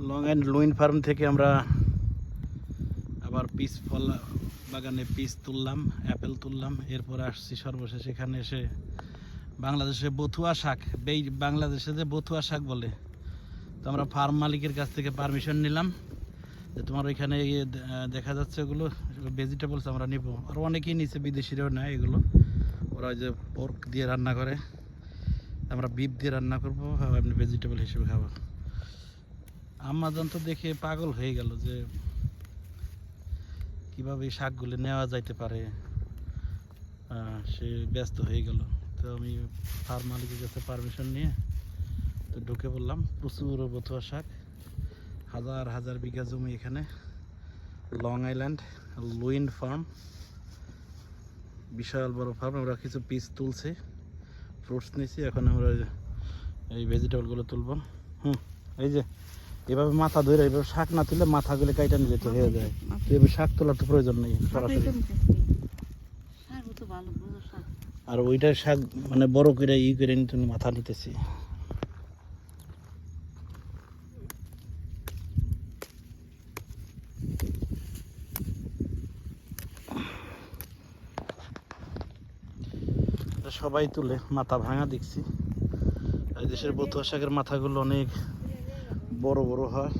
Long and লুইন farm থেকে আমরা আবার পিস ফল বাগানে পিস তুললাম, অ্যাপেল তুললাম। এরপর আসছি সর্বশেষ এখানে এসে বাংলাদেশে বথুয়া শাক, বাংলাদেশে যে বথুয়া শাক বলে, তো আমরা ফার্ম মালিকের কাছ থেকে পারমিশন নিলাম যে তোমার ওইখানে দেখা যাচ্ছে ওগুলো ভেজিটেবলস আমরা নিব। আর অনেকেই নিচে, বিদেশিরাও নেয় এগুলো। ওরা যে পোর্ক দিয়ে রান্না করে, আমরা বিফ দিয়ে রান্না করবো, এমনি ভেজিটেবল হিসেবে খাবো। আমাজন তো দেখে পাগল হয়ে গেল যে কীভাবে এই শাকগুলো নেওয়া যাইতে পারে, সে ব্যস্ত হয়ে গেল। তো আমি ফার্ম মালিকের কাছে পারমিশন নিয়ে তো ঢুকে পড়লাম। প্রচুর বথুয়া শাক, হাজার হাজার বিঘা জমি এখানে। লং আইল্যান্ড লুইন ফার্ম, বিশাল বড় ফার্ম। আমরা কিছু পিস তুলছি, ফ্রুটস নিয়েছি, এখন আমরা এই ভেজিটেবলগুলো তুলব। এই যে এভাবে মাথা ধরে, এইভাবে শাক না তুললে মাথাগুলো কাইটা নিলে তো হয়ে যায়। তো এভাবে শাক তোলার তো প্রয়োজন নেই সরাসরি। আর ওইটা শাক মানে বড় করে করে নিতে মাথা নিতেছি। সবাই তুলে, মাথা ভাঙা দেখছি। এই দেশের বথুয়া শাকের মাথাগুলো অনেক বড় বড় হয়।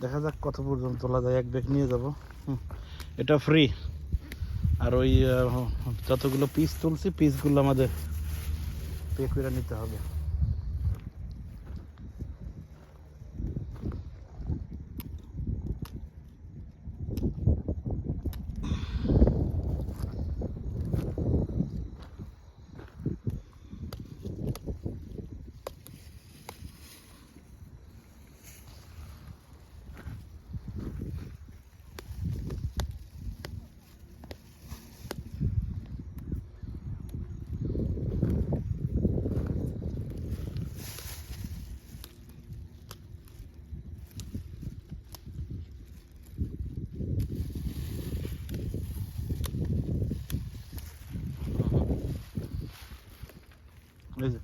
দেখা যাক কত পর্যন্ত তোলা যায়। এক ব্যাগ নিয়ে যাব, এটা ফ্রি। আর ওই যতগুলো পিস তুলছি, পিসগুলো আমাদের পে করে নিতে হবে। এই যে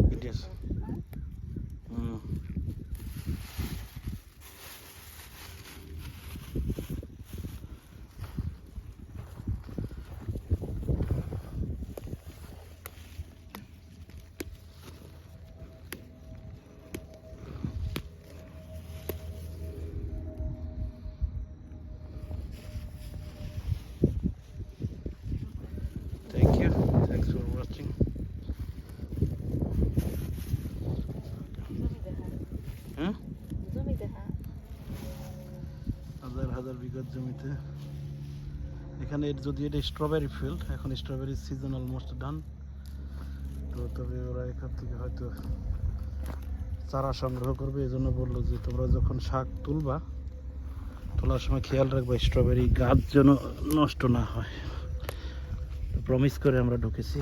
PTS. Thank you. Thanks for watching. হাজার হাজার বিঘা জমিতে এখানে। যদি এটা স্ট্রবেরি ফিল্ড, এখন স্ট্রবেরি সিজন অলমোস্ট ডান। তো তবে ওরা এখান থেকে হয়তো চারা সংগ্রহ করবে। এই জন্য বললো যে তোমরা যখন শাক তুলবা, তোলার সময় খেয়াল রাখবা স্ট্রবেরি গাছ যেন নষ্ট না হয়। প্রমিস করে আমরা ঢুকেছি,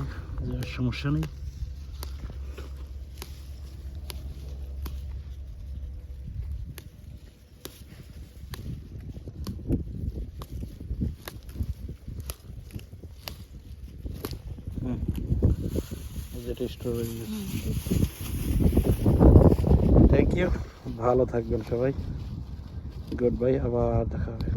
যে সমস্যা নেই। যেটা স্ট্রবেরি। থ্যাংক ইউ, ভালো থাকবেন সবাই। গুড বাই, আবার দেখা হবে।